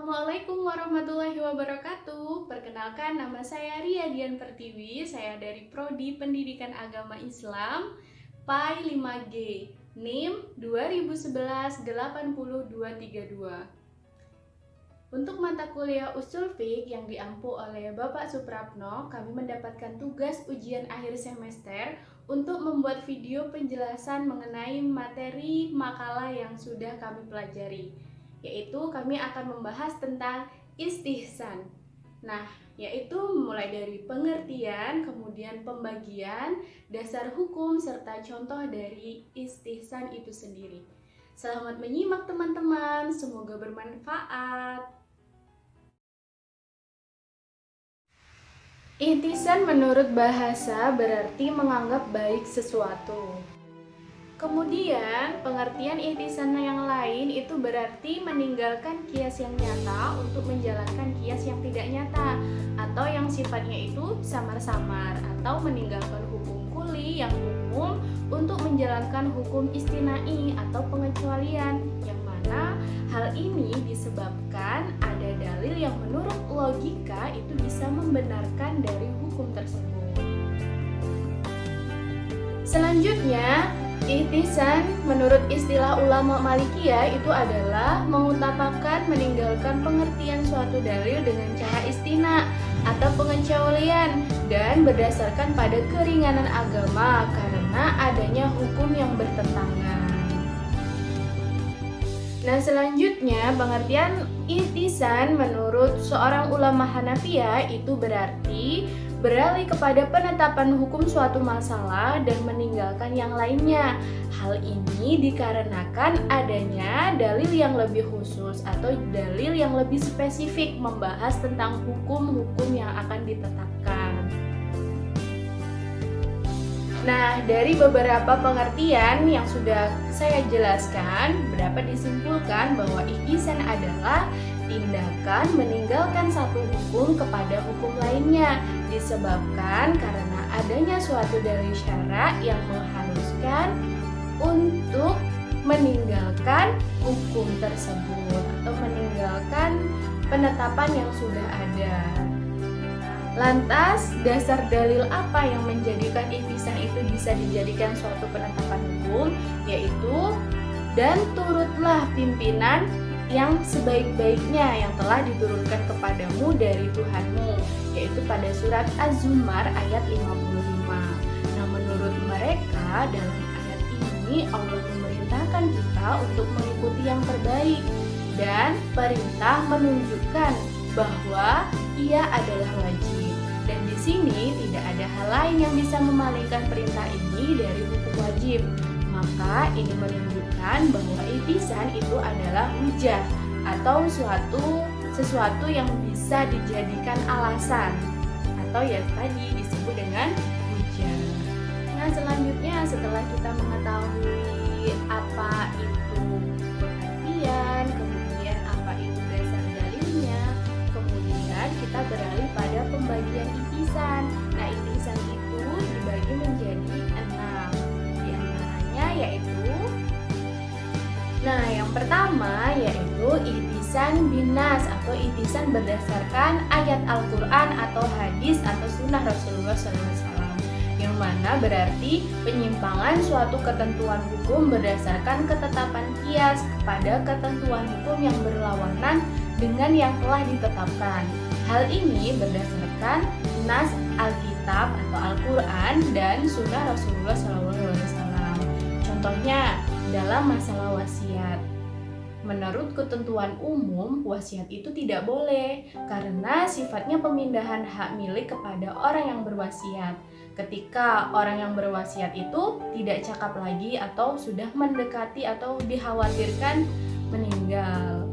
Assalamualaikum warahmatullahi wabarakatuh. Perkenalkan, nama saya Ria Dian Pertiwi. Saya dari Prodi Pendidikan Agama Islam PAI 5G NIM 2011-80232. Untuk mata kuliah Ushul Fiqh yang diampu oleh Bapak Suprapno, kami mendapatkan tugas ujian akhir semester untuk membuat video penjelasan mengenai materi makalah yang sudah kami pelajari, yaitu kami akan membahas tentang istihsan. Nah, yaitu mulai dari pengertian, kemudian pembagian, dasar hukum, serta contoh dari istihsan itu sendiri. Selamat menyimak teman-teman, semoga bermanfaat. Ihtisan menurut bahasa berarti menganggap baik sesuatu. Kemudian, pengertian ihtisan yang lain itu berarti meninggalkan kias yang nyata untuk menjalankan kias yang tidak nyata, atau yang sifatnya itu samar-samar, atau meninggalkan hukum kuli yang umum untuk menjalankan hukum istinai atau pengecualian, yang mana hal ini disebabkan ada dalil yang menurut logika itu bisa membenarkan dari hukum tersebut. Selanjutnya, ihtisan menurut istilah ulama Malikiyah itu adalah mengutamakan meninggalkan pengertian suatu dalil dengan cara istina atau pengecualian dan berdasarkan pada keringanan agama karena adanya hukum yang bertentangan. Nah, selanjutnya pengertian ihtisan menurut seorang ulama Hanafiyah itu berarti beralih kepada penetapan hukum suatu masalah dan meninggalkan yang lainnya. Hal ini dikarenakan adanya dalil yang lebih khusus atau dalil yang lebih spesifik membahas tentang hukum-hukum yang akan ditetapkan. Nah, dari beberapa pengertian yang sudah saya jelaskan, dapat disimpulkan bahwa ihtisan adalah tindakan meninggalkan satu hukum kepada hukum lainnya disebabkan karena adanya suatu dalil syara yang mengharuskan untuk meninggalkan hukum tersebut atau meninggalkan penetapan yang sudah ada. Lantas, dasar dalil apa yang menjadikan ihtisan itu bisa dijadikan suatu penetapan hukum? Yaitu, dan turutlah pimpinan yang sebaik-baiknya yang telah diturunkan kepadamu dari Tuhanmu, yaitu pada surat Az-Zumar ayat 55. Nah, menurut mereka dalam ayat ini Allah memerintahkan kita untuk mengikuti yang terbaik dan perintah menunjukkan bahwa ia adalah wajib. Dan di sini tidak ada hal lain yang bisa memalingkan perintah ini dari hukum wajib. Maka ini menunjukkan bahwa ihtisan itu adalah hujah atau sesuatu yang bisa dijadikan alasan atau ya tadi disebut dengan hujah. Nah, selanjutnya setelah kita mengetahui apa itu pengertian, kemudian apa itu dasar dalilnya, kemudian kita beralih pada pembagian ihtisan. Nah, ihtisan itu dibagi menjadi 6. Di antaranya yaitu yang pertama yaitu ihtisan binas atau ihtisan berdasarkan ayat Al-Qur'an atau hadis atau sunnah Rasulullah SAW, yang mana berarti penyimpangan suatu ketentuan hukum berdasarkan ketetapan kias kepada ketentuan hukum yang berlawanan dengan yang telah ditetapkan. Hal ini berdasarkan nas Alkitab atau Al-Quran dan sunnah Rasulullah SAW. Contohnya dalam masalah wasiat. Menurut ketentuan umum, wasiat itu tidak boleh karena sifatnya pemindahan hak milik kepada orang yang berwasiat. Ketika orang yang berwasiat itu tidak cakap lagi atau sudah mendekati atau dikhawatirkan meninggal.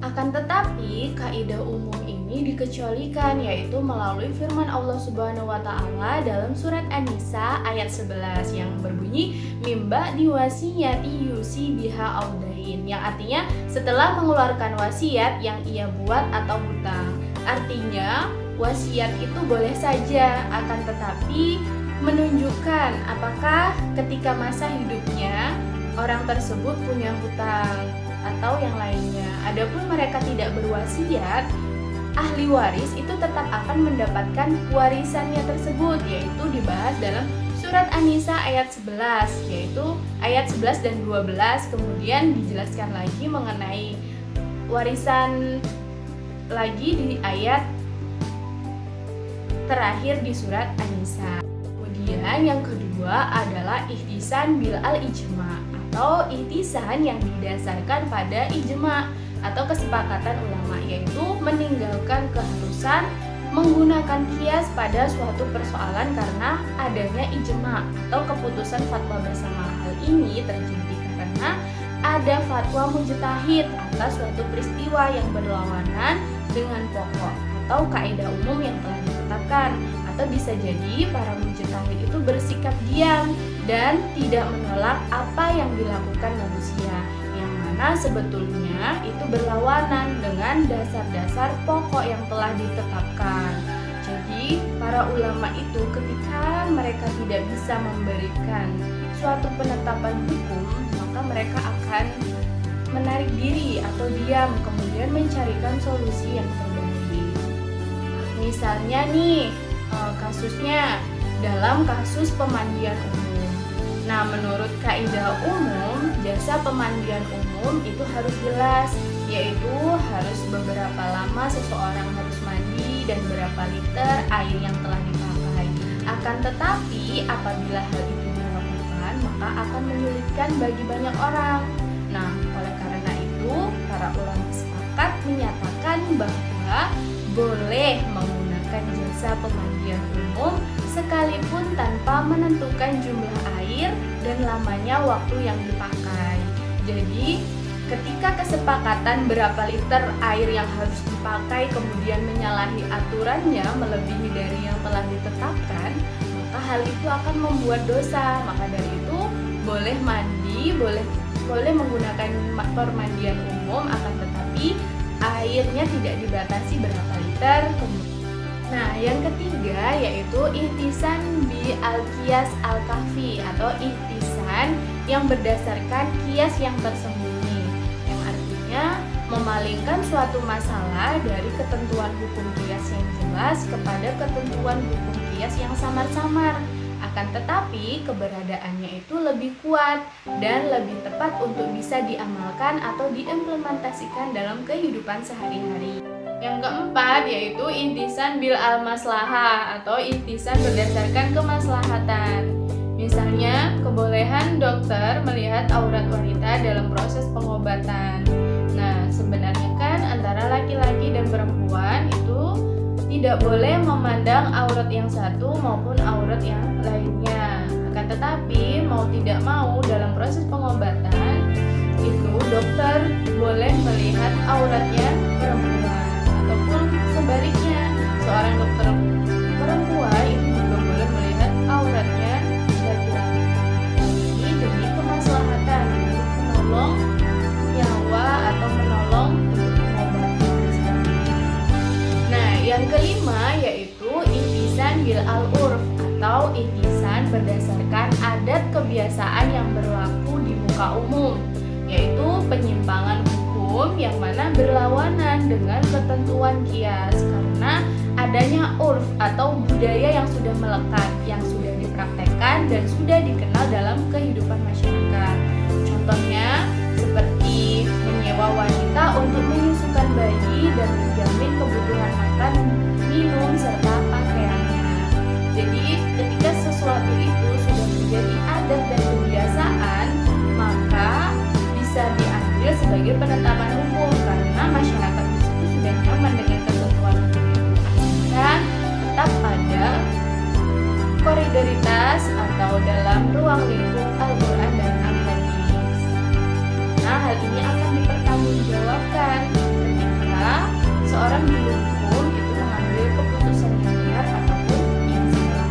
Akan tetapi, kaidah umum ini dikecualikan yaitu melalui firman Allah Subhanahu wa taala dalam surat An-Nisa ayat 11 yang berbunyi mimba diwasiyati yusi biha audain, yang artinya setelah mengeluarkan wasiat yang ia buat atau hutang. Artinya, wasiat itu boleh saja, akan tetapi menunjukkan apakah ketika masa hidupnya orang tersebut punya hutang. atau yang lainnya. Adapun mereka tidak berwasiat, ahli waris itu tetap akan mendapatkan warisannya tersebut, yaitu dibahas dalam surat An-Nisa ayat 11, yaitu ayat 11 dan 12. Kemudian dijelaskan lagi mengenai warisan lagi di ayat terakhir di surat An-Nisa. Kemudian yang kedua adalah ihtisan bil al-ijma, atau ihtisan yang didasarkan pada ijma atau kesepakatan ulama, yaitu meninggalkan keharusan menggunakan kias pada suatu persoalan karena adanya ijma atau keputusan fatwa bersama. Hal ini terjadi karena ada fatwa mujtahid atas suatu peristiwa yang berlawanan dengan pokok atau kaidah umum yang telah ditetapkan, atau bisa jadi para mujtahid itu bersikap diam dan tidak menolak apa yang dilakukan manusia, yang mana sebetulnya itu berlawanan dengan dasar-dasar pokok yang telah ditetapkan. Jadi para ulama itu ketika mereka tidak bisa memberikan suatu penetapan hukum, maka mereka akan menarik diri atau diam, kemudian mencarikan solusi yang terbaik. Misalnya nih, kasusnya dalam kasus pemandian umum. Nah, menurut kaidah umum, jasa pemandian umum itu harus jelas, yaitu harus beberapa lama seseorang harus mandi dan berapa liter air yang telah dipakai. Akan tetapi, apabila hal itu dilakukan, maka akan menyulitkan bagi banyak orang. Nah, oleh karena itu, para ulama sepakat menyatakan bahwa boleh menggunakan jasa pemandian umum sekalipun tanpa menentukan jumlah air dan lamanya waktu yang dipakai. Jadi, ketika kesepakatan berapa liter air yang harus dipakai kemudian menyalahi aturannya melebihi dari yang telah ditetapkan, maka hal itu akan membuat dosa. Maka dari itu, boleh mandi, boleh menggunakan permandian umum, akan tetapi airnya tidak dibatasi berapa liter. Nah, yang ketiga yaitu ihtisan bi al-qiyas al-kahfi, atau ihtisan yang berdasarkan kias yang tersembunyi, yang artinya memalingkan suatu masalah dari ketentuan hukum kias yang jelas kepada ketentuan hukum kias yang samar-samar. Akan tetapi keberadaannya itu lebih kuat dan lebih tepat untuk bisa diamalkan atau diimplementasikan dalam kehidupan sehari-hari. Yang keempat yaitu ihtisan bil al-maslahah, atau ihtisan berdasarkan kemaslahatan. Misalnya, kebolehan dokter melihat aurat wanita dalam proses pengobatan. Nah, sebenarnya kan antara laki-laki dan perempuan itu tidak boleh memandang aurat yang satu maupun aurat yang lainnya. Akan tetapi mau tidak mau dalam proses pengobatan itu dokter boleh melihat auratnya perempuan, ataupun sebaliknya seorang dokter perempuan itu juga boleh melihat auratnya laki-laki. Ini demi kemaslahatan untuk menolong nyawa atau menolong untuk pengobatan. Nah, yang kelima yaitu ihtisan bil al-urf, atau ihtisan berdasarkan adat kebiasaan yang berlaku di muka umum, yaitu penyimpangan hukum yang mana berlawanan dengan ketentuan kias karena adanya urf atau budaya yang sudah melekat, yang sudah dipraktekkan dan sudah dikenal dalam kehidupan masyarakat. Contohnya seperti menyewa wanita untuk menyusukan bayi dan menjamin kebutuhan makan, minum, serta pakaiannya. Jadi ketika sesuatu itu sudah menjadi adat dan kebiasaan, maka bisa diambil sebagai penetapan hukum karena masyarakat di situ sudah nyaman dengan ketentuan hukum itu, asalkan tetap pada koridoritas atau dalam ruang lingkup Al-Quran dan Al-Hadis. Nah, hal ini akan dipertanggungjawabkan ketika seorang guru hukum itu mengambil keputusan yang benar ataupun yang salah.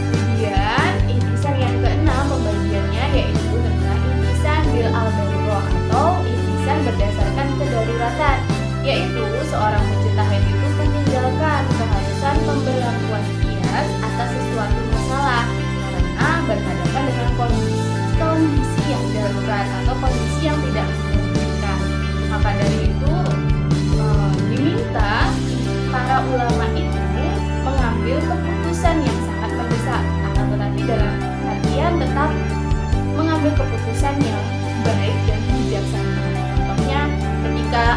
Kemudian ihtisan yang keenam pembagiannya yaitu tentang ihtisan bil al-darurah, atau ihtisan berdasarkan kedaruratan, yaitu seorang mujtahid itu meninggalkan keharusan pemberlakuan kias atas sesuatu masalah karena berhadapan dengan kondisi yang darurat atau kondisi yang tidak memungkinkan.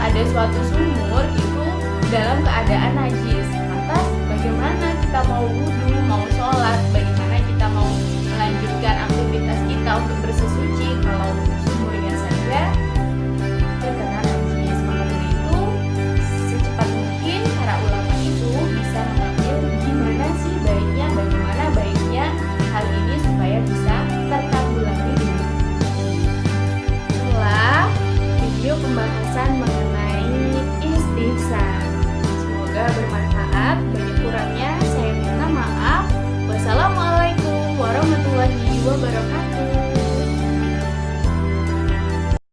ada suatu sumur itu dalam keadaan najis. Lantas bagaimana kita mau wudhu, mau sholat, bagaimana kita mau melanjutkan aktivitas kita untuk bersesuci kalau sumurnya saja terkena najis? Maka dari itu secepat mungkin para ulama itu bisa mengambil gimana sih baiknya, bagaimana baiknya hal ini supaya bisa tertanggulangi dulu. Itulah video pembahasan mengenai istihsan. Semoga bermanfaat. Banyak kurangnya saya minta maaf. Wassalamualaikum warahmatullahi wabarakatuh.